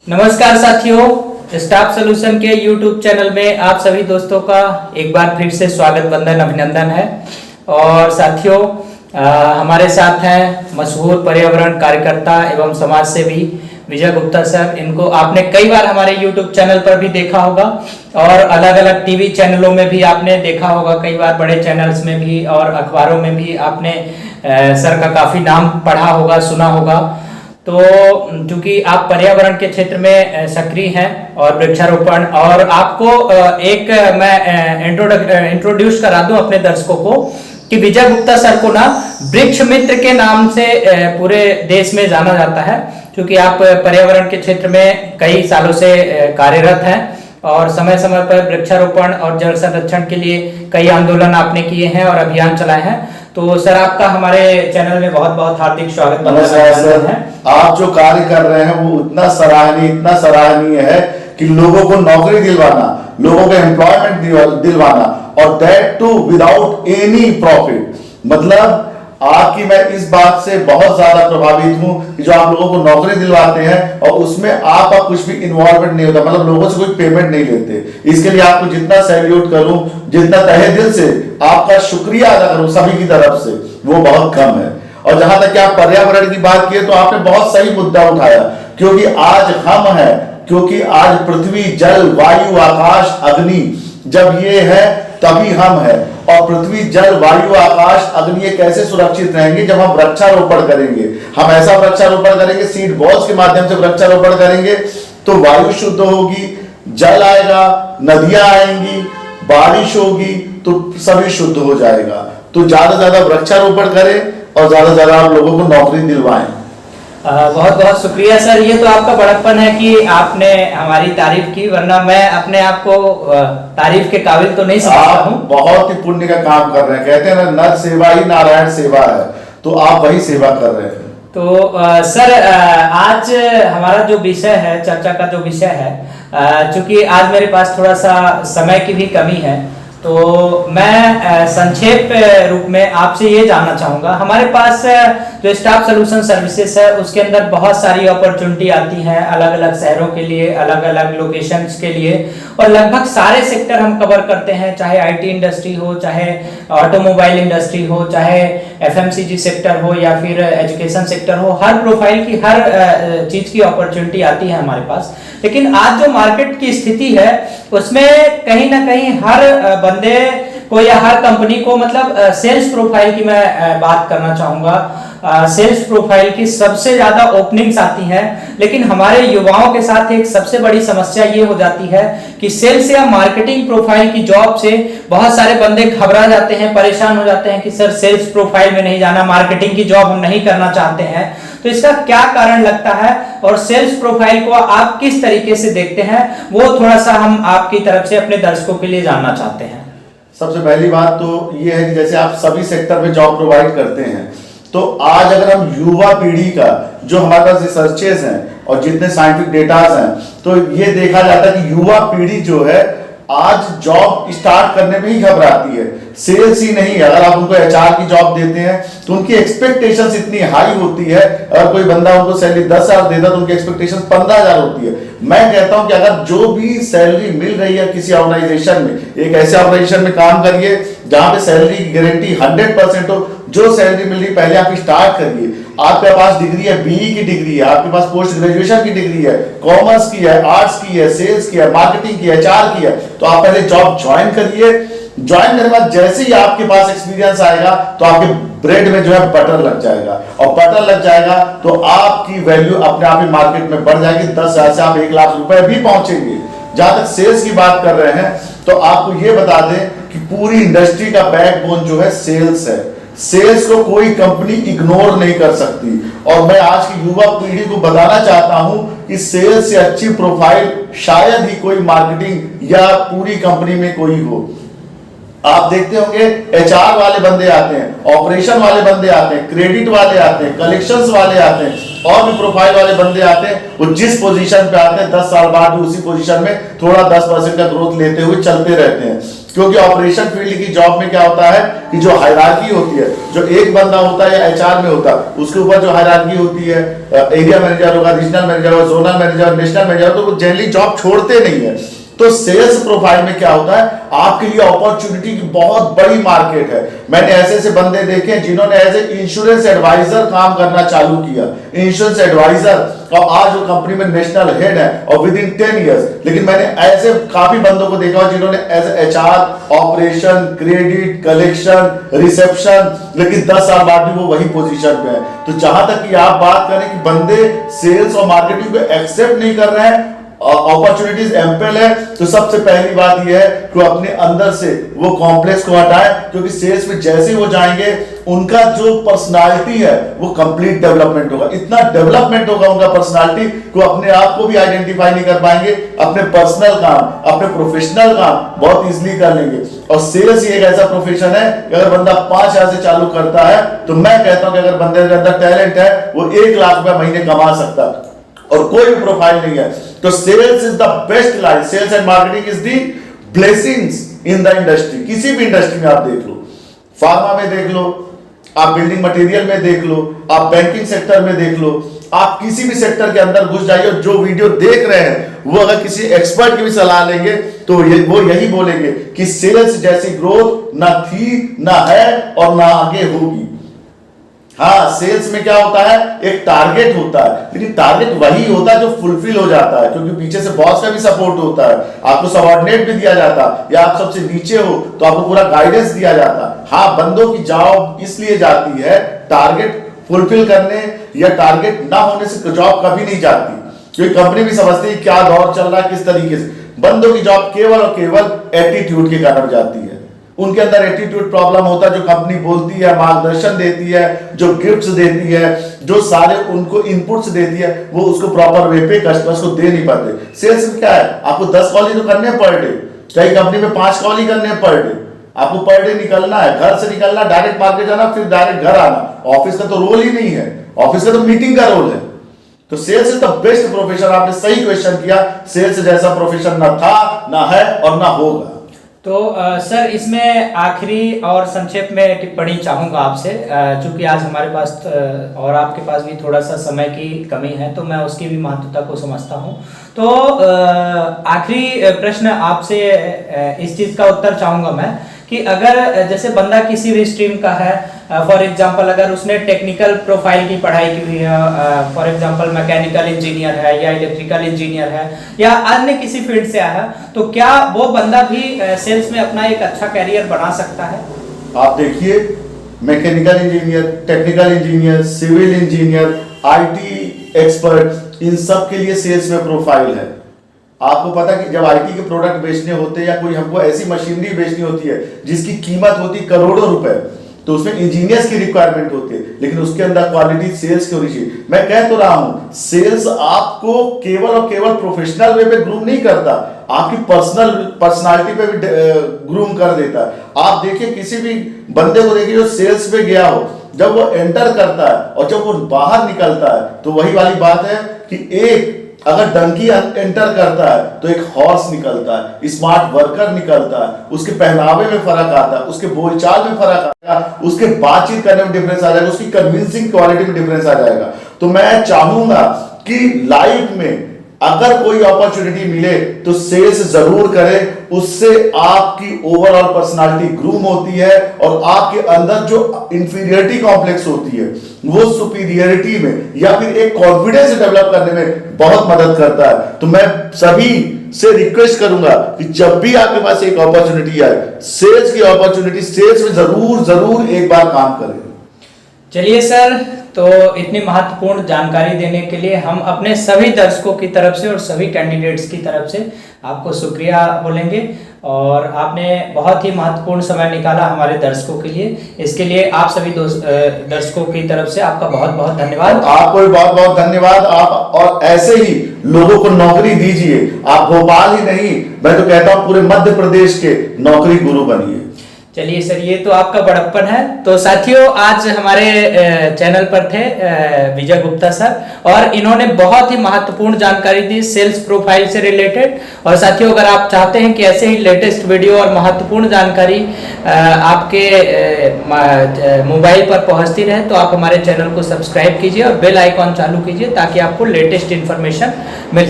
नमस्कार साथियों, staff solution के यूट्यूब चैनल में आप सभी दोस्तों का एक बार फिर से स्वागत, वंदन, अभिनंदन है। और साथियों, हमारे साथ हैं मशहूर पर्यावरण कार्यकर्ता एवं समाज सेवी विजय गुप्ता सर। इनको आपने कई बार हमारे यूट्यूब चैनल पर भी देखा होगा और अलग अलग टीवी चैनलों में भी आपने देखा होगा, कई बार बड़े चैनल्स में भी और अखबारों में भी आपने सर का काफ़ी नाम पढ़ा होगा, सुना होगा। तो चूंकि आप पर्यावरण के क्षेत्र में सक्रिय हैं और वृक्षारोपण, और आपको एक मैं इंट्रोड्यूस करा दूं अपने दर्शकों को कि विजय गुप्ता सर को ना वृक्ष मित्र के नाम से पूरे देश में जाना जाता है, क्योंकि आप पर्यावरण के क्षेत्र में कई सालों से कार्यरत हैं और समय समय पर वृक्षारोपण और जल संरक्षण के लिए कई आंदोलन आपने किए हैं और अभियान चलाए हैं। तो सर, आपका हमारे चैनल में बहुत बहुत हार्दिक स्वागत है। आप जो कार्य कर रहे हैं वो इतना सराहनीय है कि लोगों को नौकरी दिलवाना, लोगों को एम्प्लॉयमेंट दिलवाना, और that too without any profit. मतलब आपकी मैं इस बात से बहुत ज्यादा प्रभावित हूं कि जो आप लोगों को नौकरी दिलवाते हैं और उसमें आपका कुछ भी इन्वॉल्वमेंट नहीं होता, मतलब लोगों से कोई पेमेंट नहीं लेते। इसके लिए आपको जितना सैल्यूट करूं, जितना तहे दिल से आपका शुक्रिया अदा करूं सभी की तरफ से, वो बहुत कम है। और जहां तक कि आप पर्यावरण की बात किए तो आपने बहुत सही मुद्दा उठाया, क्योंकि आज हम हैं, क्योंकि आज पृथ्वी, जल, वायु, आकाश, अग्नि जब ये है तभी हम हैं। और पृथ्वी, जल, वायु, आकाश, अग्नि ये कैसे सुरक्षित रहेंगे? जब हम वृक्षारोपण करेंगे। हम ऐसा वृक्षारोपण करेंगे, सीड बॉल्स के माध्यम से वृक्षारोपण करेंगे तो वायु शुद्ध होगी, जल आएगा, नदियां आएंगी, बारिश होगी, तो सभी शुद्ध हो जाएगा। तो ज्यादा से ज्यादा वृक्षारोपण करें और ज्यादा से ज्यादा आप लोगों को नौकरी दिलवाएं। बहुत बहुत शुक्रिया सर। ये तो आपका बड़प्पन है कि आपने हमारी तारीफ की, वरना मैं अपने आप को तारीफ के काबिल तो नहीं समझता हूं। बहुत ही पुण्य का काम कर रहे हैं। कहते हैं ना, नर सेवा ही नारायण सेवा है, तो आप वही सेवा कर रहे हैं। तो सर, आज हमारा जो विषय है, चर्चा का जो विषय है, चूंकि आज मेरे पास थोड़ा सा समय की भी कमी है, तो मैं संक्षेप रूप में आपसे ये जानना चाहूँगा। हमारे पास जो स्टाफ सॉल्यूशन सर्विसेज है उसके अंदर बहुत सारी अपॉर्चुनिटी आती हैं, अलग अलग शहरों के लिए, अलग अलग लोकेशंस के लिए, और लगभग सारे सेक्टर हम कवर करते हैं, चाहे आईटी इंडस्ट्री हो, चाहे ऑटोमोबाइल इंडस्ट्री हो, चाहे एफएमसीजी सेक्टर हो, या फिर एजुकेशन सेक्टर हो। हर प्रोफाइल की, हर चीज़ की अपॉर्चुनिटी आती है हमारे पास। लेकिन आज जो मार्केट की स्थिति है उसमें कहीं ना कहीं हर बंदे को या हर कंपनी को, मतलब सेल्स प्रोफाइल की मैं बात करना चाहूंगा, सेल्स प्रोफाइल की सबसे ज्यादा ओपनिंग्स आती हैं। लेकिन हमारे युवाओं के साथ एक सबसे बड़ी समस्या ये हो जाती है कि सेल्स या मार्केटिंग प्रोफाइल की जॉब से बहुत सारे बंदे घबरा जाते हैं, परेशान हो जाते हैं कि सर सेल्स प्रोफाइल में नहीं जाना, मार्केटिंग की जॉब हम नहीं करना चाहते हैं। तो इसका क्या कारण लगता है और सेल्स प्रोफाइल को आप किस तरीके से देखते हैं, वो थोड़ा सा हम आपकी तरफ से अपने दर्शकों के लिए जानना चाहते हैं। सबसे पहली बात तो ये है कि जैसे आप सभी सेक्टर में जॉब प्रोवाइड करते हैं, तो आज अगर हम युवा पीढ़ी का, जो हमारे पास रिसर्चेस हैं और जितने साइंटिफिक डेटास हैं, तो ये देखा जाता है कि युवा पीढ़ी जो है आज जॉब स्टार्ट करने में ही घबराती है। सेल्स ही नहीं, अगर आप उनको एचआर की जॉब देते हैं तो उनकी एक्सपेक्टेशंस इतनी हाई होती है। अगर कोई बंदा उनको सैलरी 10,000 देता तो उनकी एक्सपेक्टेशंस 15,000 होती है। मैं कहता हूं कि अगर जो भी सैलरी मिल रही है किसी ऑर्गेनाइजेशन में, एक ऐसे ऑर्गेनाइजेशन में काम करिए जहां पे सैलरी की गारंटी 100% हो। जो सैलरी मिल रही पहले आप स्टार्ट करिए। आपके पास डिग्री है, बीई की डिग्री है, आपके पास पोस्ट ग्रेजुएशन की डिग्री है, कॉमर्स की है, आर्ट्स की है, सेल्स की है, मार्केटिंग की है, एचआर की है, तो आप पहले जॉब ज्वाइन करिए। ज्वाइन करने के बाद जैसे ही आपके पास एक्सपीरियंस आएगा तो आपके ब्रेड में जो है बटर लग जाएगा, और बटर लग जाएगा तो आपकी वैल्यू अपने आप ही मार्केट में बढ़ जाएगी। 10,000 से आप 1 लाख रुपए भी पहुंचेंगे। जहां तक सेल्स की बात कर रहे हैं तो आपको यह बता दें कि पूरी इंडस्ट्री का बैकबोन जो है सेल्स है। सेल्स को कोई कंपनी इग्नोर नहीं कर सकती, और मैं आज की युवा पीढ़ी को बताना चाहता हूं कि सेल्स से अच्छी प्रोफाइल शायद ही कोई मार्केटिंग या पूरी कंपनी में कोई हो। आप देखते होंगे एचआर वाले बंदे आते हैं, ऑपरेशन वाले बंदे आते हैं, क्रेडिट वाले आते हैं, कलेक्शंस वाले आते हैं, और भी प्रोफाइल वाले बंदे आते हैं। वो जिस पोजीशन पे आते हैं 10 साल बाद भी उसी पोजीशन में थोड़ा 10% का ग्रोथ लेते हुए चलते रहते हैं। क्योंकि ऑपरेशन फील्ड की जॉब में क्या होता है कि जो हायरार्की होती है, जो एक बंदा होता है या एचआर में होता है, उसके ऊपर जो हायरार्की होती है, एरिया मैनेजर होगा, रीजनल मैनेजर होगा, जोनल मैनेजर, नेशनल मैनेजर, तो वो जनरली जॉब छोड़ते नहीं है। तो सेल्स प्रोफाइल में क्या होता है, आपके लिए अपॉर्चुनिटी की बहुत बड़ी मार्केट है। मैंने ऐसे ऐसे बंदे देखे हैं जिन्होंने एज ए इंश्योरेंस एडवाइजर काम करना चालू किया, इंश्योरेंस एडवाइजर, और आज वो कंपनी में नेशनल हेड है और विद इन 10 इयर्स। लेकिन मैंने ऐसे काफी बंदों को देखा जिन्होंने as HR, operation, credit, collection, reception, लेकिन 10 साल बाद भी वो वही पोजीशन पे है। तो जहां तक कि आप बात करें कि बंदे सेल्स और मार्केटिंग को एक्सेप्ट नहीं कर रहे हैं, अपॉर्चुनिटीज एम्पल है, तो सबसे पहली बात यह है कि वो अपने अंदर से वो कॉम्प्लेक्स को हटाएं, क्योंकि सेल्स में जैसे ही वो जाएंगे उनका जो पर्सनालिटी है वो कंप्लीट डेवलपमेंट होगा। इतना डेवलपमेंट होगा उनका पर्सनालिटी कि वो अपने आप को भी आइडेंटिफाई नहीं कर पाएंगे, अपने पर्सनल काम, अपने प्रोफेशनल काम बहुत इजीली कर लेंगे। और सेल्स ही एक ऐसा प्रोफेशन है कि अगर बंदा 5,000 से चालू करता है तो मैं कहता हूं कि अगर बंदे के अंदर टैलेंट है वो 1 लाख रुपए महीने कमा सकता है और कोई भी प्रोफाइल नहीं है। तो sales is the best line, sales and marketing is the blessings in the industry. किसी भी इंडस्ट्री में आप देख लो, फार्मा में देख लो, आप बिल्डिंग मटेरियल में देख लो, आप बैंकिंग सेक्टर में देख लो, आप किसी भी सेक्टर के अंदर घुस जाइए और जो वीडियो देख रहे हैं वो अगर किसी एक्सपर्ट की भी सलाह लेंगे तो वो यही बोलेंगे कि सेल्स जैसी ग्रोथ ना थी, ना है और ना आगे होगी। हाँ, सेल्स में क्या होता है, एक टारगेट होता है, लेकिन टारगेट वही होता है जो फुलफिल हो जाता है, क्योंकि पीछे से बॉस का भी सपोर्ट होता है, आपको सबऑर्डिनेट भी दिया जाता है, या आप सबसे नीचे हो तो आपको पूरा गाइडेंस दिया जाता है। हाँ, बंदों की जॉब इसलिए जाती है टारगेट फुलफिल करने, या टारगेट ना होने से जॉब कभी नहीं जाती, क्योंकि कंपनी भी समझती है क्या दौर चल रहा है, किस तरीके से। बंदों की जॉब केवल और केवल एटीट्यूड के कारण जाती है। उनके अंदर एटीट्यूड प्रॉब्लम होता है, जो कंपनी बोलती है, मार्गदर्शन देती है, जो गिफ्ट्स देती है, जो सारे उनको इनपुट्स देती है, वो उसको प्रॉपर वे पे कस्टमर्स को दे नहीं पाते। सेल्स में क्या है, आपको 10 कॉल ही तो करने पर डे, कई कंपनी में 5 कॉल ही करने पर डे। आपको पर डे निकलना है, घर से निकलना, डायरेक्ट मार्केट जाना, फिर डायरेक्ट घर आना। ऑफिस का तो रोल ही नहीं है, ऑफिस का तो मीटिंग का रोल है। तो sales is the best profession. आपने सही क्वेश्चन किया, सेल्स जैसा प्रोफेशन ना था, ना है और ना होगा। तो सर, इसमें आखिरी और संक्षेप में टिप्पणी चाहूँगा आपसे, चूंकि आज हमारे पास और आपके पास भी थोड़ा सा समय की कमी है, तो मैं उसकी भी महत्वता को समझता हूँ। तो आखिरी प्रश्न आपसे इस चीज़ का उत्तर चाहूँगा मैं कि अगर जैसे बंदा किसी भी स्ट्रीम का है, फॉर एग्जांपल अगर उसने टेक्निकल प्रोफाइल की पढ़ाई की हुई है, फॉर एग्जांपल मैकेनिकल इंजीनियर है या इलेक्ट्रिकल इंजीनियर है या अन्य किसी फील्ड से आया है, तो क्या वो बंदा भी सेल्स में अपना एक अच्छा कैरियर बना सकता है? आप देखिए, mechanical engineer, technical engineer, civil engineer, IT expert, इन सब के लिए सेल्स में प्रोफाइल है। आपको पता कि जब आईटी के प्रोडक्ट बेचने होते हैं या कोई हमको ऐसी मशीनरी बेचनी होती है जिसकी कीमत होती है करोड़ों रुपए, तो उसमें इंजीनियर्स की रिक्वायरमेंट होती है, लेकिन उसके अंदर क्वालिटी सेल्स की होनी चाहिए। मैं कह तो रहा हूं, सेल्स आपको केवल और केवल प्रोफेशनल वे पे ग्रूम नहीं करता, आपकी पर्सनालिटी पे भी ग्रूम कर देता है। आप देखिए, किसी भी बंदे को देखिए जो सेल्स पे गया हो, जब वो एंटर करता है और जब वो बाहर निकलता है, तो वही वाली बात है कि एक अगर डंकी एंटर करता है तो एक हॉर्स निकलता है, स्मार्ट वर्कर निकलता है, उसके पहनावे में फर्क आता है, उसके बोलचाल में फर्क आएगा, उसके बातचीत करने में डिफरेंस आ जाएगा, उसकी कन्विंसिंग क्वालिटी में डिफरेंस आ जाएगा। तो मैं चाहूंगा कि लाइफ में अगर कोई अपॉर्चुनिटी मिले तो सेल्स जरूर करें, उससे आपकी ओवरऑल पर्सनालिटी ग्रूम होती है और आपके अंदर जो इंफीरियरिटी कॉम्प्लेक्स होती है वो सुपीरियरिटी में या फिर एक कॉन्फिडेंस डेवलप करने में बहुत मदद करता है। तो मैं सभी से रिक्वेस्ट करूंगा कि जब भी आपके पास एक अपॉर्चुनिटी आए, सेल्स की अपॉर्चुनिटी, सेल्स में जरूर एक बार काम करें। चलिए सर, तो इतनी महत्वपूर्ण जानकारी देने के लिए हम अपने सभी दर्शकों की तरफ से और सभी कैंडिडेट्स की तरफ से आपको शुक्रिया बोलेंगे, और आपने बहुत ही महत्वपूर्ण समय निकाला हमारे दर्शकों के लिए। इसके लिए आप सभी दर्शकों की तरफ से आपका बहुत बहुत धन्यवाद। आपको भी बहुत बहुत धन्यवाद। आप और ऐसे ही लोगों को नौकरी दीजिए। आप भोपाल ही नहीं, मैं तो कहता हूं पूरे मध्य प्रदेश के नौकरी गुरु बनिए। चलिए सर, ये तो आपका बड़प्पन है। तो साथियों, आज हमारे चैनल पर थे विजय गुप्ता सर, और इन्होंने बहुत ही महत्वपूर्ण जानकारी दी सेल्स प्रोफाइल से रिलेटेड। और साथियों, अगर आप चाहते हैं कि ऐसे ही लेटेस्ट वीडियो और महत्वपूर्ण जानकारी आपके मोबाइल पर पहुंचती रहे, तो आप हमारे चैनल को सब्सक्राइब कीजिए और बेल आइकॉन चालू कीजिए, ताकि आपको लेटेस्ट इन्फॉर्मेशन मिल